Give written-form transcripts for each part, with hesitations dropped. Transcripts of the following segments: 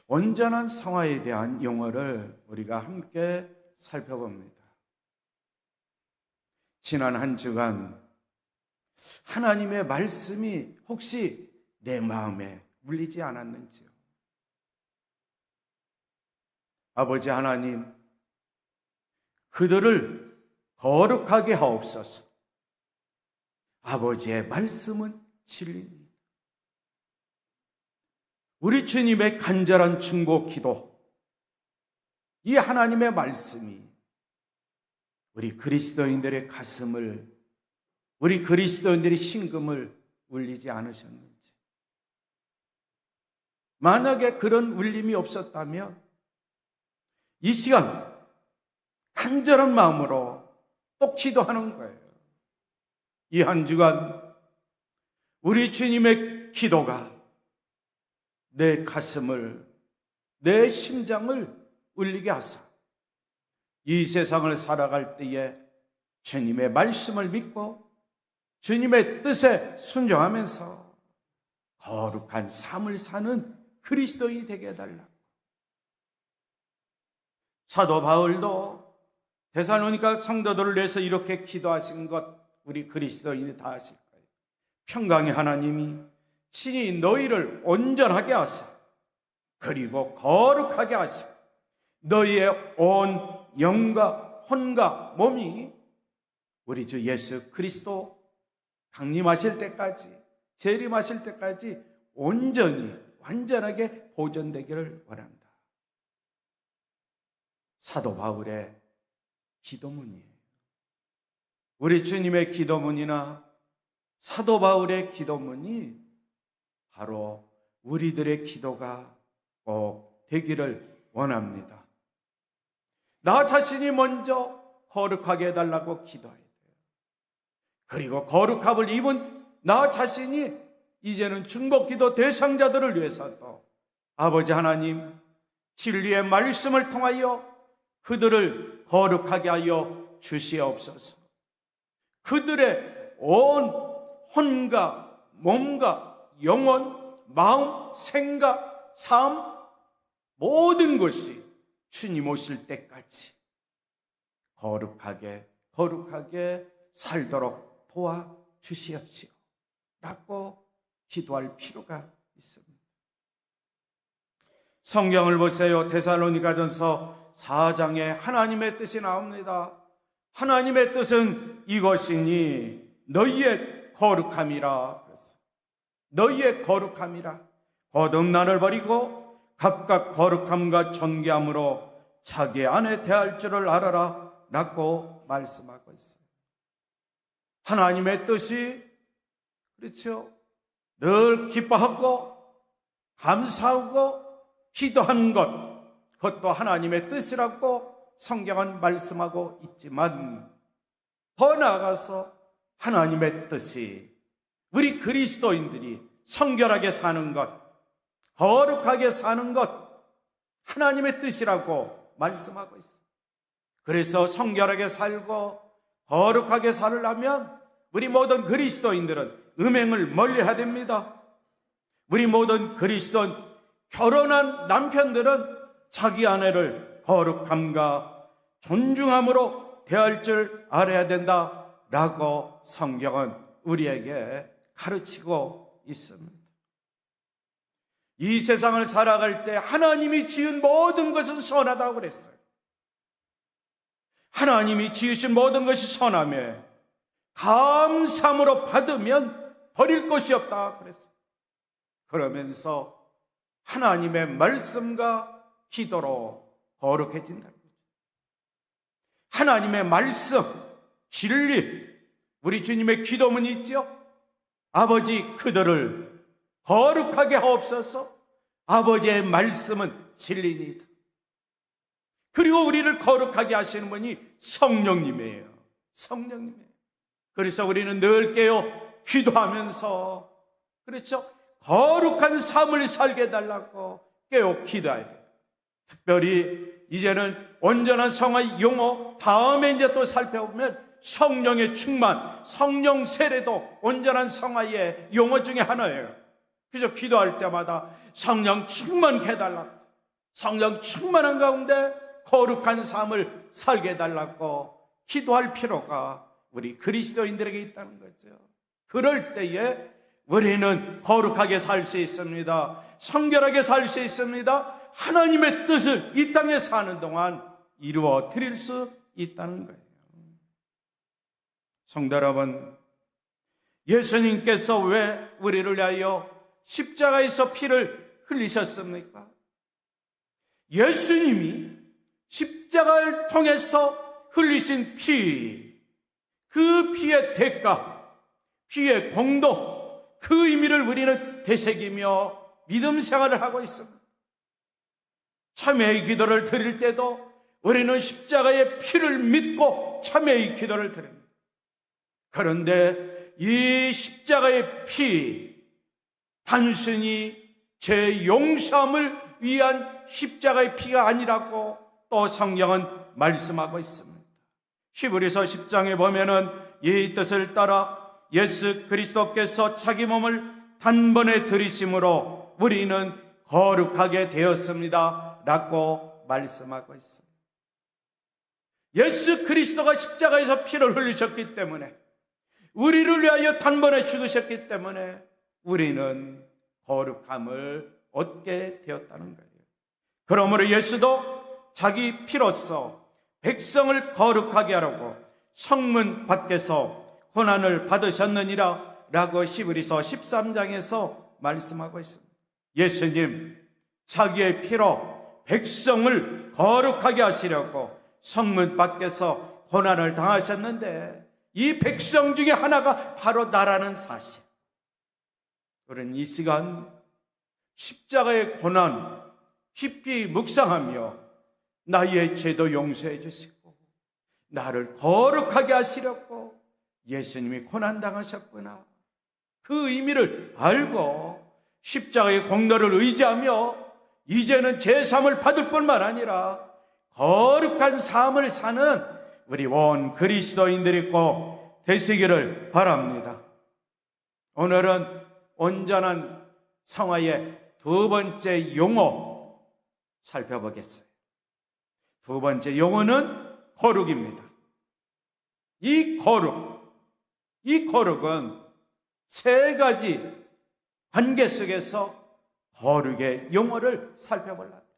온전한 성화에 대한 용어를 우리가 함께 살펴봅니다. 지난 한 주간 하나님의 말씀이 혹시 내 마음에 물리지 않았는지요? 아버지 하나님, 그들을 거룩하게 하옵소서. 아버지의 말씀은 진리입니다. 우리 주님의 간절한 중보 기도, 이 하나님의 말씀이 우리 그리스도인들의 가슴을, 우리 그리스도인들의 심금을 울리지 않으셨는지. 만약에 그런 울림이 없었다면 이 시간 간절한 마음으로 또 기도하는 거예요. 이 한 주간 우리 주님의 기도가 내 가슴을, 내 심장을 울리게 하사 이 세상을 살아갈 때에 주님의 말씀을 믿고 주님의 뜻에 순종하면서 거룩한 삶을 사는 그리스도인이 되게 해달라고. 사도 바울도 데살로니가 성도들을 위해서 이렇게 기도하신 것 우리 그리스도인이 다 아실 거예요. 평강의 하나님이 친히 너희를 온전하게 하사 그리고 거룩하게 하시고 너희의 온 영과 혼과 몸이 우리 주 예수 그리스도 강림하실 때까지, 재림하실 때까지 온전히 완전하게 보존되기를 원한다. 사도 바울의 기도문이에요. 우리 주님의 기도문이나 사도 바울의 기도문이 바로 우리들의 기도가 꼭 되기를 원합니다. 나 자신이 먼저 거룩하게 해달라고 기도해야 돼요. 그리고 거룩함을 입은 나 자신이 이제는 중보기도 대상자들을 위해서도 아버지 하나님 진리의 말씀을 통하여 그들을 거룩하게 하여 주시옵소서. 그들의 온 혼과 몸과 영혼, 마음, 생각, 삶 모든 것이 주님 오실 때까지 거룩하게 살도록 도와주시옵시오 라고 기도할 필요가 있습니다. 성경을 보세요. 데살로니가전서 4장에 하나님의 뜻이 나옵니다. 하나님의 뜻은 이것이니 너희의 거룩함이라. 너희의 거룩함이라. 거듭남을 버리고 각각 거룩함과 존귀함으로 자기 안에 대할 줄을 알아라 라고 말씀하고 있어요. 하나님의 뜻이 그렇죠. 늘 기뻐하고 감사하고 기도한 것, 그것도 하나님의 뜻이라고 성경은 말씀하고 있지만 더 나아가서 하나님의 뜻이 우리 그리스도인들이 성결하게 사는 것, 거룩하게 사는 것, 하나님의 뜻이라고 말씀하고 있습니다. 그래서 성결하게 살고 거룩하게 살려면 우리 모든 그리스도인들은 음행을 멀리해야 됩니다. 우리 모든 그리스도인, 결혼한 남편들은 자기 아내를 거룩함과 존중함으로 대할 줄 알아야 된다라고 성경은 우리에게 가르치고 있습니다. 이 세상을 살아갈 때 하나님이 지은 모든 것은 선하다고 그랬어요. 하나님이 지으신 모든 것이 선하며 감사함으로 받으면 버릴 것이 없다 그랬어요. 그러면서 하나님의 말씀과 기도로 거룩해진다는 거죠. 하나님의 말씀, 진리, 우리 주님의 기도문이 있죠. 아버지 그들을 거룩하게 하옵소서. 아버지의 말씀은 진리입니다. 그리고 우리를 거룩하게 하시는 분이 성령님이에요. 성령님이에요. 그래서 우리는 늘 깨어 기도하면서 그렇죠? 거룩한 삶을 살게 해달라고 깨어 기도해야 돼요. 특별히 이제는 온전한 성화의 용어 다음에 이제 또 살펴보면 성령의 충만, 성령 세례도 온전한 성화의 용어 중에 하나예요. 그래서 기도할 때마다 성령 충만케 해달라고, 성령 충만한 가운데 거룩한 삶을 살게 해달라고 기도할 필요가 우리 그리스도인들에게 있다는 거죠. 그럴 때에 우리는 거룩하게 살 수 있습니다. 성결하게 살 수 있습니다. 하나님의 뜻을 이 땅에 사는 동안 이루어 드릴 수 있다는 거예요. 성도 여러분, 예수님께서 왜 우리를 위하여 십자가에서 피를 흘리셨습니까? 예수님이 십자가를 통해서 흘리신 피, 그 피의 대가, 피의 공도, 그 의미를 우리는 되새기며 믿음 생활을 하고 있습니다. 참회의 기도를 드릴 때도 우리는 십자가의 피를 믿고 참회의 기도를 드립니다. 그런데 이 십자가의 피, 단순히 제 용서함을 위한 십자가의 피가 아니라고 또 성경은 말씀하고 있습니다. 히브리서 10장에 보면은 이 뜻을 따라 예수 그리스도께서 자기 몸을 단번에 들이심으로 우리는 거룩하게 되었습니다 라고 말씀하고 있습니다. 예수 그리스도가 십자가에서 피를 흘리셨기 때문에, 우리를 위하여 단번에 죽으셨기 때문에 우리는 거룩함을 얻게 되었다는 거예요. 그러므로 예수도 자기 피로써 백성을 거룩하게 하라고 성문 밖에서 고난을 받으셨느니라 라고 히브리서 13장에서 말씀하고 있습니다. 예수님 자기의 피로 백성을 거룩하게 하시려고 성문 밖에서 고난을 당하셨는데, 이 백성 중에 하나가 바로 나라는 사실. 우리는 이 시간 십자가의 고난 깊이 묵상하며 나의 죄도 용서해 주시고 나를 거룩하게 하시려고 예수님이 고난당하셨구나, 그 의미를 알고 십자가의 공로를 의지하며 이제는 제사함을 받을 뿐만 아니라 거룩한 삶을 사는 우리 온 그리스도인들이 꼭 되시기를 바랍니다. 오늘은 온전한 성화의 두 번째 용어 살펴보겠어요. 두 번째 용어는 거룩입니다. 이 거룩은 세 가지 관계 속에서 거룩의 용어를 살펴보려고 합니다.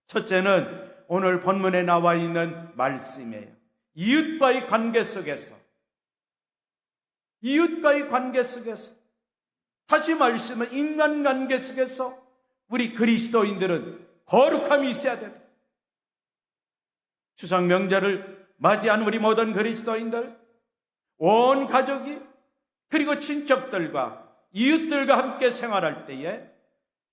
첫째는 오늘 본문에 나와 있는 말씀이에요. 이웃과의 관계 속에서, 다시 말씀은 인간관계 속에서 우리 그리스도인들은 거룩함이 있어야 된다. 추석 명절을 맞이한 우리 모든 그리스도인들, 온 가족이 그리고 친척들과 이웃들과 함께 생활할 때에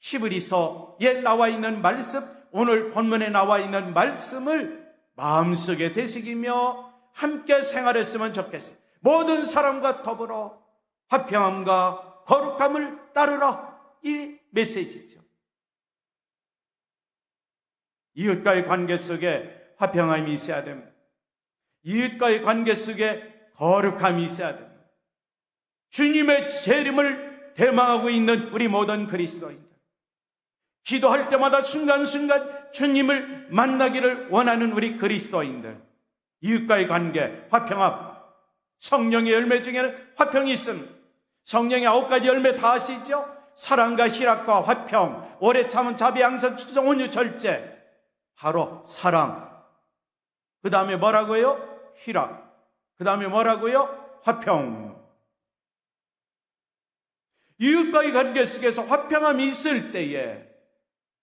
히브리서에 나와 있는 말씀, 오늘 본문에 나와 있는 말씀을 마음속에 되새기며 함께 생활했으면 좋겠어요. 모든 사람과 더불어 화평함과 거룩함을 따르라, 이 메시지죠. 이웃과의 관계 속에 화평함이 있어야 됩니다. 이웃과의 관계 속에 거룩함이 있어야 됩니다. 주님의 재림을 대망하고 있는 우리 모든 그리스도인들, 기도할 때마다 순간순간 주님을 만나기를 원하는 우리 그리스도인들, 이웃과의 관계, 화평함, 성령의 열매 중에는 화평이 있습니다. 성령의 9가지 열매 다 아시죠? 사랑과 희락과 화평, 오래 참은 자비, 양선, 충성, 온유, 절제. 바로 사랑, 그 다음에 뭐라고요? 희락, 그 다음에 뭐라고요? 화평. 이웃과의 관계 속에서 화평함이 있을 때에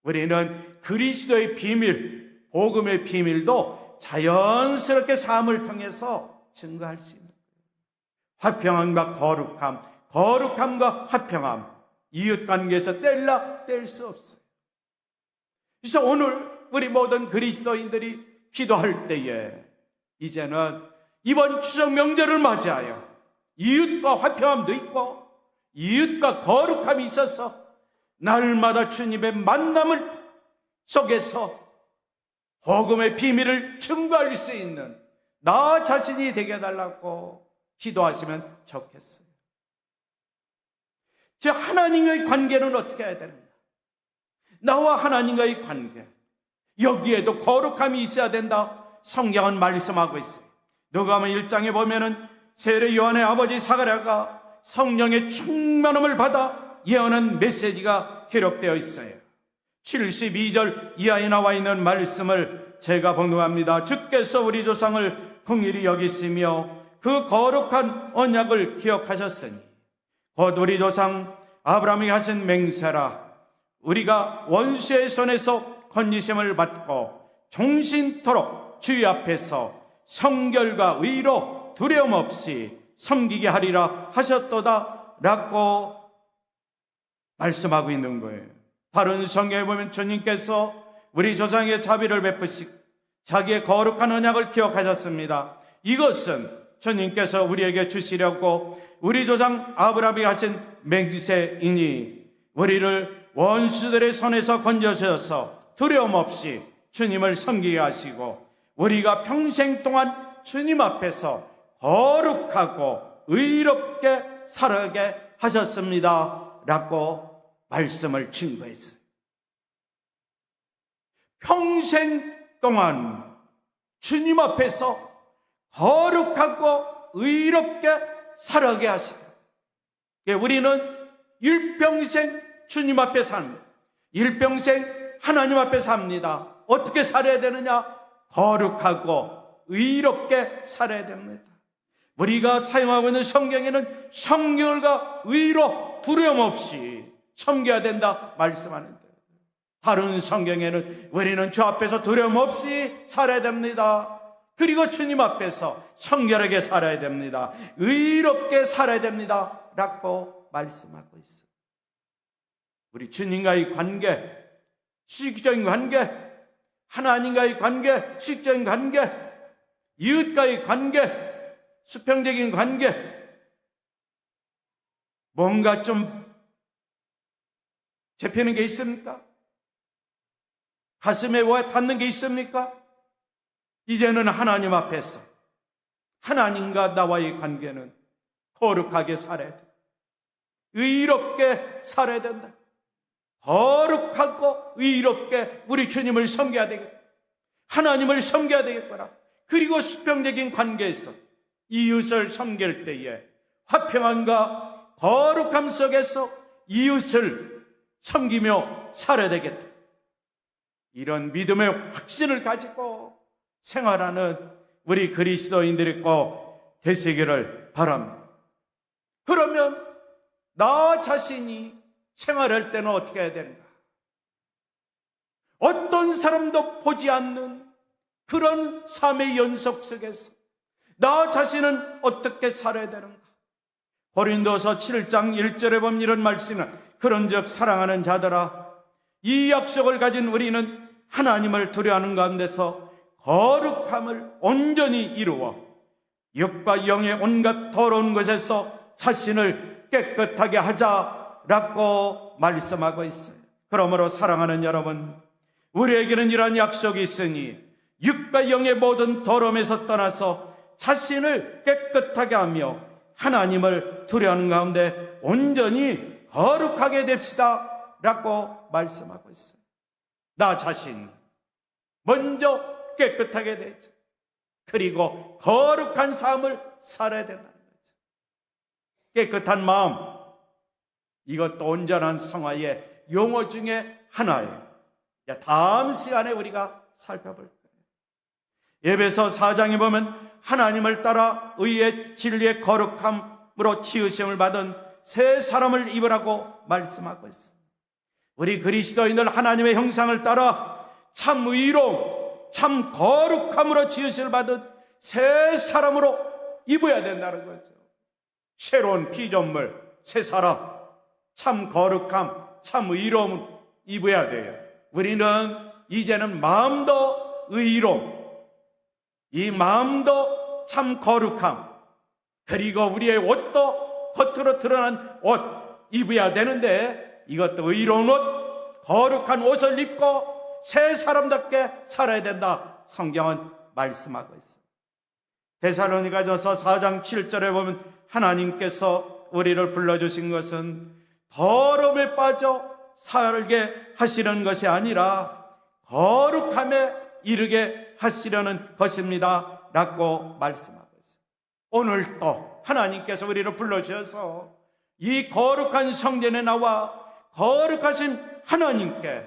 우리는 그리스도의 비밀, 복음의 비밀도 자연스럽게 삶을 통해서 증거할 수 있는 거예요. 화평함과 거룩함, 거룩함과 화평함, 이웃 관계에서 뗄 수 없어요. 그래서 오늘 우리 모든 그리스도인들이 기도할 때에 이제는 이번 추석 명절을 맞이하여 이웃과 화평함도 있고 이웃과 거룩함이 있어서 날마다 주님의 만남을 속에서 복음의 비밀을 증거할 수 있는 나 자신이 되게 해달라고 기도하시면 좋겠어요. 즉 하나님과의 관계는 어떻게 해야 되는가? 나와 하나님과의 관계, 여기에도 거룩함이 있어야 된다. 성경은 말씀하고 있어요. 누가복음 1장에 보면은 세례 요한의 아버지 사가랴가 성령의 충만함을 받아 예언한 메시지가 기록되어 있어요. 72절 이하에 나와 있는 말씀을 제가 봉독합니다. 주께서 우리 조상을 긍휼히 여기시며 그 거룩한 언약을 기억하셨으니 곧 우리 조상 아브라함이 하신 맹세라 우리가 원수의 손에서 건지심을 받고 종신토록 주의 앞에서 성결과 의로 두려움 없이 섬기게 하리라 하셨도다 라고 말씀하고 있는 거예요. 다른 성경에 보면 주님께서 우리 조상의 자비를 베푸시고 자기의 거룩한 언약을 기억하셨습니다. 이것은 주님께서 우리에게 주시려고 우리 조상 아브라함이 하신 맹세이니 우리를 원수들의 손에서 건져주셔서 두려움 없이 주님을 섬기게 하시고 우리가 평생 동안 주님 앞에서 거룩하고 의롭게 살아가게 하셨습니다 라고 말씀을 증거했어요. 평생 동안 주님 앞에서 거룩하고 의롭게 살아가게 하시다. 우리는 일평생 주님 앞에 삽니다. 일평생 하나님 앞에 삽니다. 어떻게 살아야 되느냐? 거룩하고 의롭게 살아야 됩니다. 우리가 사용하고 있는 성경에는 성결과 의로 두려움 없이 섬겨야 된다 말씀하는데 다른 성경에는 우리는 주 앞에서 두려움 없이 살아야 됩니다. 그리고 주님 앞에서 성결하게 살아야 됩니다. 의롭게 살아야 됩니다 라고 말씀하고 있어요. 우리 주님과의 관계, 수직적인 관계, 하나님과의 관계, 수직적인 관계, 이웃과의 관계, 수평적인 관계, 뭔가 좀 잡히는 게 있습니까? 가슴에 와 닿는 게 있습니까? 이제는 하나님 앞에서 하나님과 나와의 관계는 거룩하게 살아야 돼. 의롭게 살아야 된다. 거룩하고 의롭게 우리 주님을 섬겨야 되겠다. 하나님을 섬겨야 되겠구나. 그리고 수평적인 관계에서 이웃을 섬길 때에 화평함과 거룩함 속에서 이웃을 섬기며 살아야 되겠다. 이런 믿음의 확신을 가지고 생활하는 우리 그리스도인들이 꼭 되시기를 바랍니다. 그러면 나 자신이 생활할 때는 어떻게 해야 되는가? 어떤 사람도 보지 않는 그런 삶의 연속 속에서 나 자신은 어떻게 살아야 되는가? 고린도서 7장 1절에 보면 이런 말씀은 그런즉 사랑하는 자들아 이 약속을 가진 우리는 하나님을 두려워하는 가운데서 거룩함을 온전히 이루어 육과 영의 온갖 더러운 것에서 자신을 깨끗하게 하자라고 말씀하고 있어요. 그러므로 사랑하는 여러분, 우리에게는 이러한 약속이 있으니 육과 영의 모든 더러움에서 떠나서 자신을 깨끗하게 하며 하나님을 두려워하는 가운데 온전히 거룩하게 됩시다 라고 말씀하고 있어요. 나 자신 먼저 깨끗하게 되죠. 그리고 거룩한 삶을 살아야 된다는 거죠. 깨끗한 마음, 이것도 온전한 성화의 용어 중에 하나예요. 다음 시간에 우리가 살펴볼 거예요. 에베소 4장에 보면 하나님을 따라 의의 진리의 거룩함으로 지으심을 받은 새 사람을 입으라고 말씀하고 있습니다. 우리 그리스도인들 하나님의 형상을 따라 참 의로움, 참 거룩함으로 지으심을 받은 새 사람으로 입어야 된다는 거죠. 새로운 피조물, 새 사람, 참 거룩함, 참 의로움을 입어야 돼요. 우리는 이제는 마음도 의로움, 이 마음도 참 거룩함, 그리고 우리의 옷도 겉으로 드러난 옷 입어야 되는데 이것도 의로운 옷, 거룩한 옷을 입고 새 사람답게 살아야 된다. 성경은 말씀하고 있습니다. 데살로니가전서 4장 7절에 보면 하나님께서 우리를 불러주신 것은 더러움에 빠져 살게 하시는 것이 아니라 거룩함에 이르게 하시려는 것입니다 라고 말씀하고 있어요. 오늘 또 하나님께서 우리를 불러주셔서 이 거룩한 성전에 나와 거룩하신 하나님께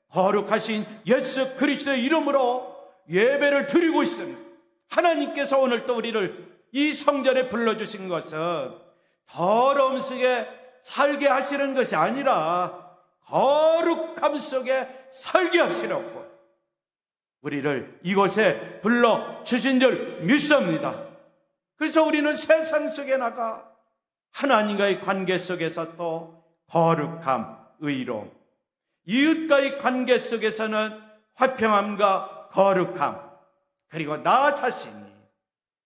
거룩하신 예수 그리스도의 이름으로 예배를 드리고 있습니다. 하나님께서 오늘 또 우리를 이 성전에 불러주신 것은 더러움 속에 살게 하시는 것이 아니라 거룩함 속에 살게 하시려고 우리를 이곳에 불러주신 줄 믿습니다. 그래서 우리는 세상 속에 나가 하나님과의 관계 속에서 또 거룩함, 의로움, 이웃과의 관계 속에서는 화평함과 거룩함, 그리고 나 자신이,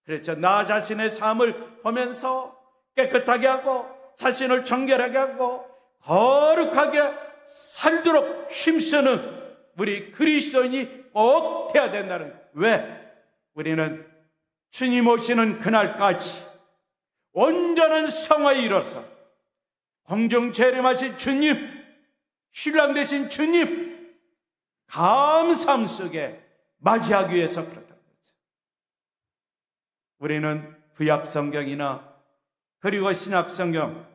그렇죠, 나 자신의 삶을 보면서 깨끗하게 하고 자신을 정결하게 하고 거룩하게 살도록 힘쓰는 우리 그리스도인이 꼭 돼야 된다는 거예요. 왜? 우리는 주님 오시는 그날까지 온전한 성화에 이뤄서 공중 재림하신 주님, 신랑 되신 주님 감사함 속에 맞이하기 위해서 그렇다는 거죠. 우리는 구약 성경이나 그리고 신약 성경,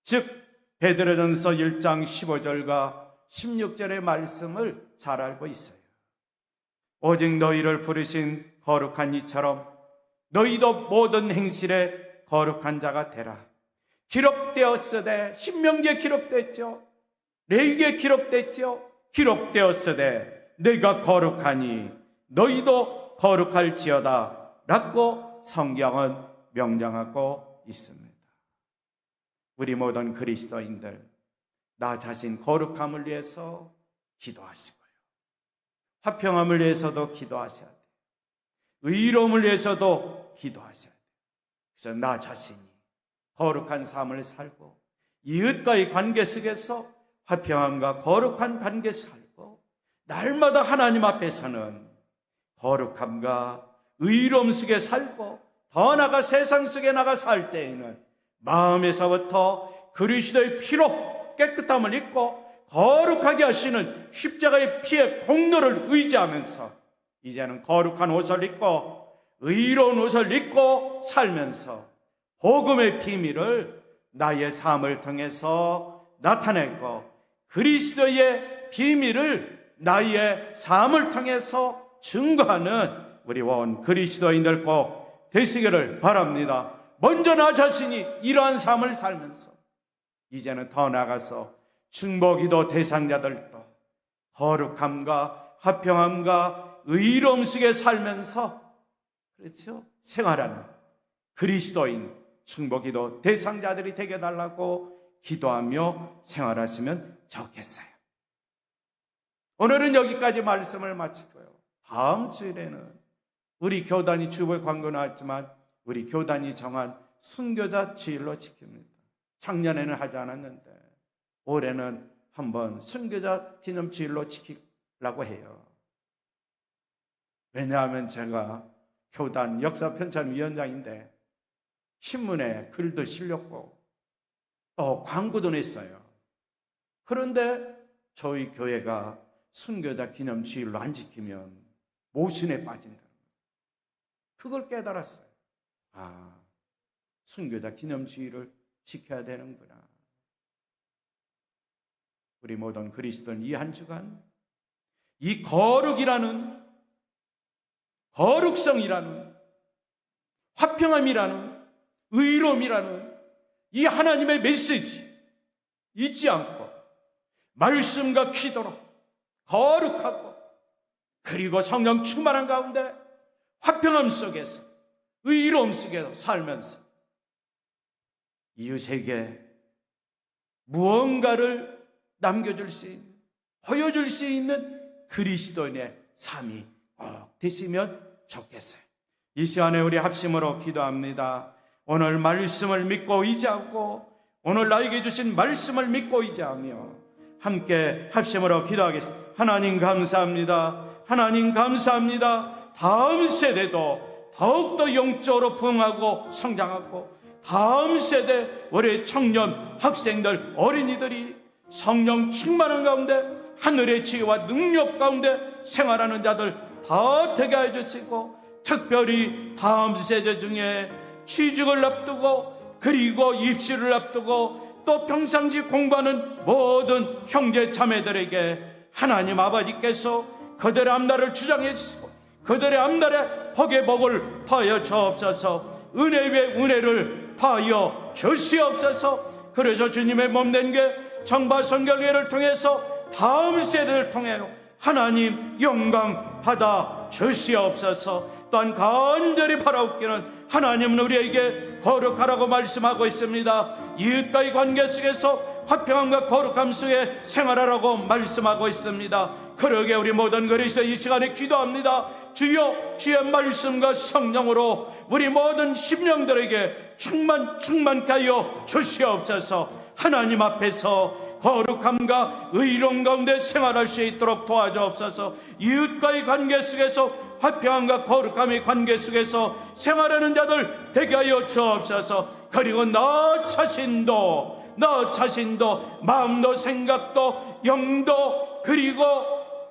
즉 베드로전서 1장 15절과 16절의 말씀을 잘 알고 있어요. 오직 너희를 부르신 거룩한 이처럼 너희도 모든 행실에 거룩한 자가 되라. 기록되었으되, 신명기에 기록됐죠. 레위기에 기록됐죠. 기록되었으되 내가 거룩하니 너희도 거룩할지어다 라고 성경은 명령하고 있습니다. 우리 모든 그리스도인들 나 자신 거룩함을 위해서 기도하시고요, 화평함을 위해서도 기도하셔야 돼요. 의로움을 위해서도 기도하셔야 돼요. 그래서 나 자신이 거룩한 삶을 살고 이웃과의 관계 속에서 화평함과 거룩한 관계 살고 날마다 하나님 앞에서는 거룩함과 의로움 속에 살고 더 나아가 세상 속에 나가 살 때에는 마음에서부터 그리스도의 피로 깨끗함을 입고 거룩하게 하시는 십자가의 피의 공로를 의지하면서 이제는 거룩한 옷을 입고 의로운 옷을 입고 살면서 복음의 비밀을 나의 삶을 통해서 나타내고 그리스도의 비밀을 나의 삶을 통해서 증거하는 우리 온 그리스도인들 꼭 되시기를 바랍니다. 먼저 나 자신이 이러한 삶을 살면서 이제는 더 나아가서 중보기도 대상자들도 거룩함과 화평함과 의로움 속에 살면서 그렇죠? 생활하는 그리스도인 중보기도 대상자들이 되게 달라고 기도하며 생활하시면 좋겠어요. 오늘은 여기까지 말씀을 마치고요. 다음 주일에는 우리 교단이 주보에 광고 나왔지만 우리 교단이 정한 순교자 주일로 지킵니다. 작년에는 하지 않았는데 올해는 한번 순교자 기념 주일로 지키려고 해요. 왜냐하면 제가 교단 역사편찬위원장인데 신문에 글도 실렸고 또 광고도 냈어요. 그런데 저희 교회가 순교자 기념 주일로 안 지키면 모순에 빠진다는 거예요. 그걸 깨달았어요. 아, 순교자 기념 주일을 지켜야 되는구나. 우리 모든 그리스도인 이 한 주간 이 거룩이라는, 거룩성이라는, 화평함이라는, 의로움이라는 이 하나님의 메시지 잊지 않고 말씀과 기도로 거룩하고 그리고 성령 충만한 가운데 화평함 속에서 의로움 속에서 살면서 이웃에게 무언가를 남겨줄 수 있는, 보여줄 수 있는 그리스도인의 삶이 꼭 되시면 좋겠어요. 이 시간에 우리 합심으로 기도합니다. 오늘 말씀을 믿고 의지하고 오늘 나에게 주신 말씀을 믿고 의지하며 함께 합심으로 기도하겠습니다. 하나님 감사합니다. 하나님 감사합니다. 다음 세대도 더욱더 영적으로 부흥하고 성장하고 다음 세대 우리 청년, 학생들, 어린이들이 성령 충만한 가운데 하늘의 지혜와 능력 가운데 생활하는 자들 다 되게 해주시고, 특별히 다음 세대 중에 취직을 앞두고 그리고 입시를 앞두고 또 평상시 공부하는 모든 형제 자매들에게 하나님 아버지께서 그들의 앞날을 주장해 주시고 그들의 앞날에 복의 복을 더하여 주옵소서. 은혜 위에 은혜를 더하여 주시옵소서. 그래서 주님의 몸된 게 정바 선교회를 통해서 다음 세대를 통해 하나님 영광 받아 주시옵소서. 또한 간절히 바라옵기는 하나님은 우리에게 거룩하라고 말씀하고 있습니다. 이웃과의 관계 속에서 화평함과 거룩함 속에 생활하라고 말씀하고 있습니다. 그러게 우리 모든 그리스도 이 시간에 기도합니다. 주여, 주의 말씀과 성령으로 우리 모든 심령들에게 충만케 하여 주시옵소서. 하나님 앞에서 거룩함과 의로움 가운데 생활할 수 있도록 도와주옵소서. 이웃과의 관계 속에서 화평함과 거룩함의 관계 속에서 생활하는 자들 되게 하여 주옵소서. 그리고 나 자신도 마음도 생각도 영도 그리고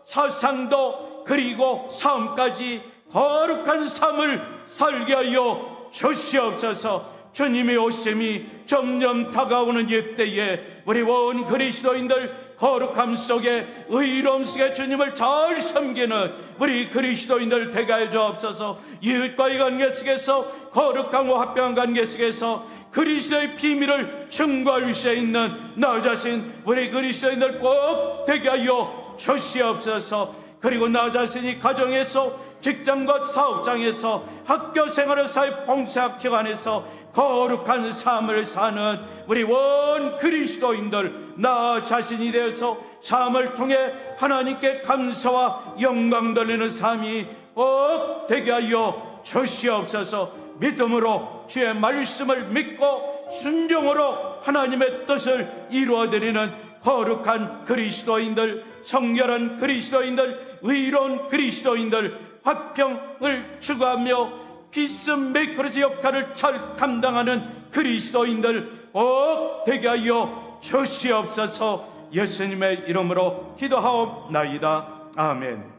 사상도 그리고 삶까지 거룩한 삶을 살게 하여 주시옵소서. 주님의 오심이 점점 다가오는 이때에 우리 온 그리스도인들 거룩함 속에 의로움 속에 주님을 잘 섬기는 우리 그리스도인들 되게 하여 주옵소서. 이웃과의 관계 속에서 거룩함과 화평한 관계 속에서 그리스도의 비밀을 증거할 수 있는 나 자신 우리 그리스도인들 꼭 되게 하여 주시옵소서. 그리고 나 자신이 가정에서 직장과 사업장에서 학교 생활을 사회 봉사기관에서 거룩한 삶을 사는 우리 원 그리스도인들 나 자신이 되어서 삶을 통해 하나님께 감사와 영광 돌리는 삶이 꼭 되게 하여 주시옵소서. 믿음으로 주의 말씀을 믿고 순종으로 하나님의 뜻을 이루어드리는 거룩한 그리스도인들, 성결한 그리스도인들, 의로운 그리스도인들, 화평을 추구하며 피스메이커로서 역할을 잘 감당하는 그리스도인들 꼭 되게 하여 주시옵소서. 예수님의 이름으로 기도하옵나이다. 아멘.